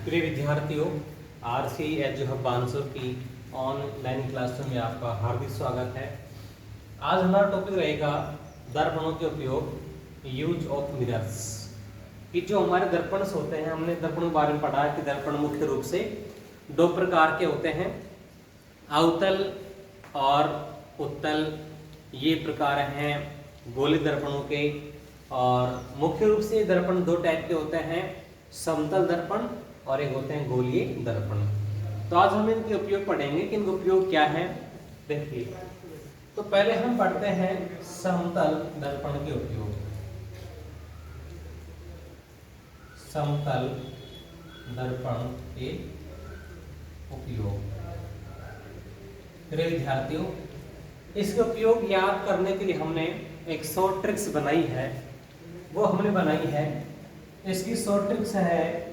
प्रिय विद्यार्थियों, RC as hub Bansur की ऑनलाइन क्लासरूम में आपका हार्दिक स्वागत है। आज हमारा टॉपिक रहेगा दर्पणों के उपयोग, यूज ऑफ मिरर्स। कि जो हमारे दर्पण होते हैं, हमने दर्पणों के बारे में पढ़ा है कि दर्पण मुख्य रूप से दो प्रकार के होते हैं, अवतल और उत्तल। ये प्रकार हैं गोली दर्पणों के। और मुख्य रूप से दर्पण दो टाइप के होते हैं, समतल दर्पण और एक होते हैं गोलीय दर्पण। तो आज हम इनके उपयोग पढ़ेंगे कि इनका उपयोग क्या है। देखिए, तो पहले हम पढ़ते हैं समतल दर्पण के उपयोग। समतल दर्पण के उपयोग। प्रिय विद्यार्थियों, इसका उपयोग याद करने के लिए हमने एक शॉर्ट ट्रिक्स बनाई है। वो हमने बनाई है, इसकी शॉर्ट ट्रिक्स है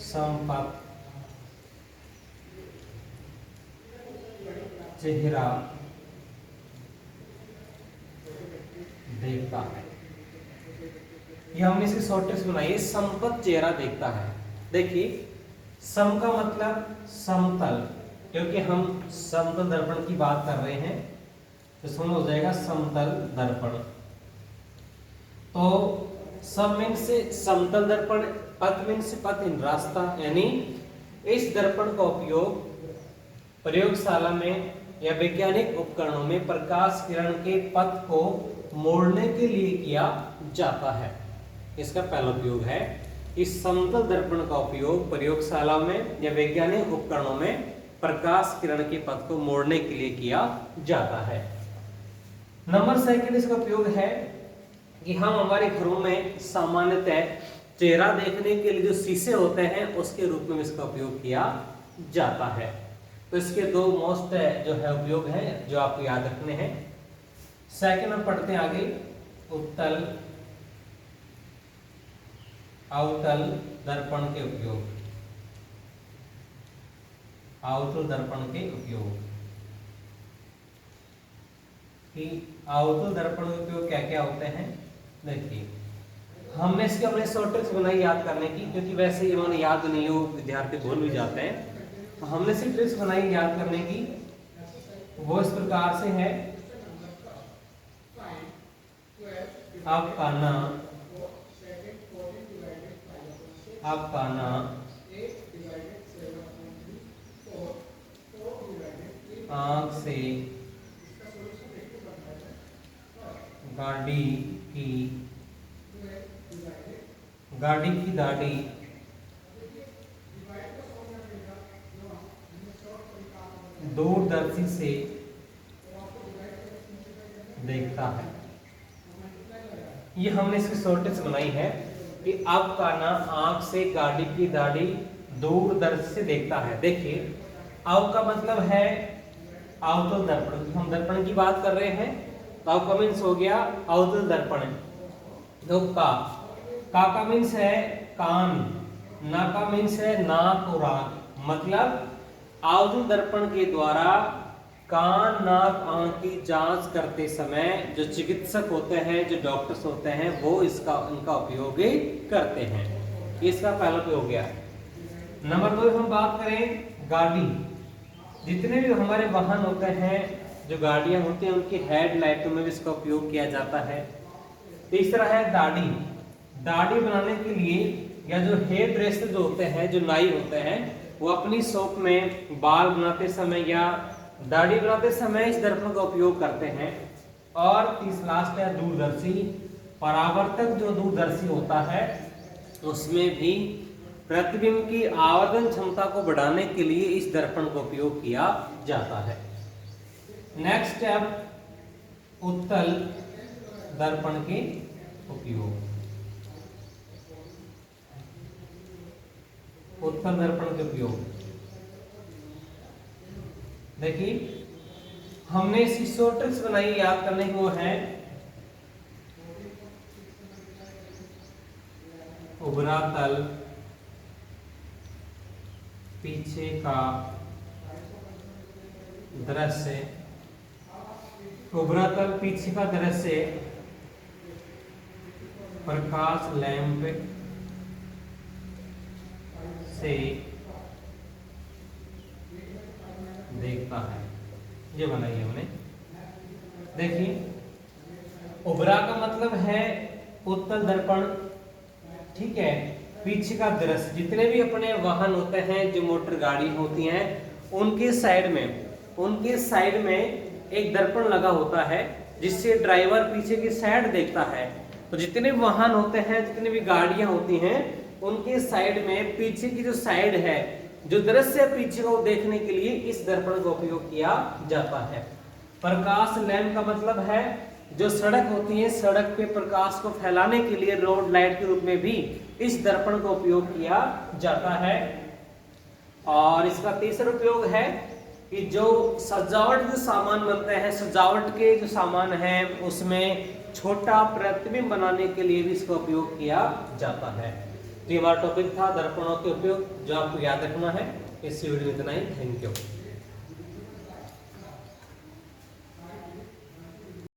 समपथ चेहरा देखता है। ये हमने इसकी शॉर्ट ट्रिक्स बनाई है, समपथ चेहरा देखता है। देखिए, सम का मतलब समतल, क्योंकि हम समतल दर्पण की बात कर रहे हैं तो इसमें हो जाएगा समतल दर्पण। तो सम मीन्स समतल दर्पण, पथ मीन्स पथ इन रास्ता, यानी इस दर्पण का उपयोग प्रयोगशाला में या वैज्ञानिक उपकरणों में प्रकाश किरण के पथ को मोड़ने के लिए किया जाता है। इसका पहला उपयोग है, इस समतल दर्पण का उपयोग प्रयोगशाला में या वैज्ञानिक उपकरणों में प्रकाश किरण के पथ को मोड़ने के लिए किया जाता है। नंबर सेकंड इसका उपयोग है कि हम हमारे घरों में सामान्यतः चेहरा देखने के लिए जो शीशे होते हैं उसके रूप में इसका उपयोग किया जाता है। तो इसके दो मोस्ट जो है उपयोग है जो आपको याद रखने हैं। सेकंड हम पढ़ते हैं आगे, उत्तल अवतल दर्पण के उपयोग। अवतल दर्पण के उपयोग कि अवतल दर्पण के उपयोग क्या क्या होते हैं। देखिए, हमने इसके अपने शॉर्ट ट्रिक्स बनाई याद करने की, क्योंकि वैसे इन्होंने याद नहीं हो, विद्यार्थी भूल भी जाते हैं। तो हमने सी ट्रिक्स बनाई याद करने की, वो इस प्रकार से है। आपका ना आंख से गाड़ी की दाढ़ी दूरदर्शी से देखता है। ये हमने इसकी शॉर्टेज बनाई है कि आपका ना आंख से गाड़ी की दाढ़ी दूरदर्शी से देखता है। देखिए, अव का मतलब है अवतल दर्पण, हम दर्पण की बात कर रहे हैं, तो अव का मीन्स हो गया अवतल दर्पण। तो का मीन्स है कान, ना का मीन्स है नाक और आंख। मतलब अवतल दर्पण के द्वारा कान, नाक, आंख की जांच करते समय जो चिकित्सक होते हैं, जो डॉक्टर्स होते हैं, वो इनका उपयोग करते हैं। इसका पहला उपयोग हो गया। नंबर 2 हम बात करें गाड़ी। जितने भी हमारे वाहन होते हैं, जो गाड़ियां होती हैं, उनकी हेडलाइटों में भी इसका उपयोग किया जाता है। तीसरा है दाढ़ी। दाढ़ी बनाने के लिए या जो हेयर ड्रेसर जो होते हैं, जो नाई होते हैं, वो अपनी शॉप में बाल बनाते समय या दाढ़ी बनाते समय इस दर्पण का उपयोग करते हैं। और लास्ट है दूरदर्शी। परावर्तक जो दूरदर्शी होता है, उसमें भी प्रतिबिंब की आवर्धन क्षमता को बढ़ाने के लिए इस दर्पण का उपयोग किया जाता है। नेक्स्ट स्टेप, उत्तल दर्पण के उपयोग। उत्तल दर्पण के उपयोग देखिए, हमने इसकी शॉर्ट ट्रिक्स बनाई याद करने की, वो है उभरा तल, पीछे का दृश्य, उभरा तल पीछे का दृश्य प्रकाश लैंप से देखता है। ये बनाई हमने। देखिए उभरा का मतलब है उत्तल दर्पण, ठीक है। पीछे का दृश्य, जितने भी अपने वाहन होते हैं, जो मोटर गाड़ी होती हैं, उनके साइड में एक दर्पण लगा होता है, जिससे ड्राइवर पीछे की साइड देखता है। तो जितने वाहन होते हैं, जितनी भी गाड़ियां होती हैं, उनके साइड में पीछे की जो साइड है, जो दृश्य पीछे को देखने के लिए इस दर्पण का उपयोग किया जाता है। प्रकाश लैंप का मतलब है जो सड़क होती है, सड़क पे प्रकाश को फैलाने के लिए रोड लाइट के रूप में भी इस दर्पण का उपयोग किया जाता है। और इसका तीसरा उपयोग है कि जो सजावट के सामान बनते हैं, सजावट के जो सामान हैं, उसमें छोटा प्रतिबिंब बनाने के लिए भी इसका उपयोग किया जाता है। तो ये हमारा टॉपिक था दर्पणों के उपयोग, जो आपको याद रखना है। इस वीडियो में इतना ही। Thank you.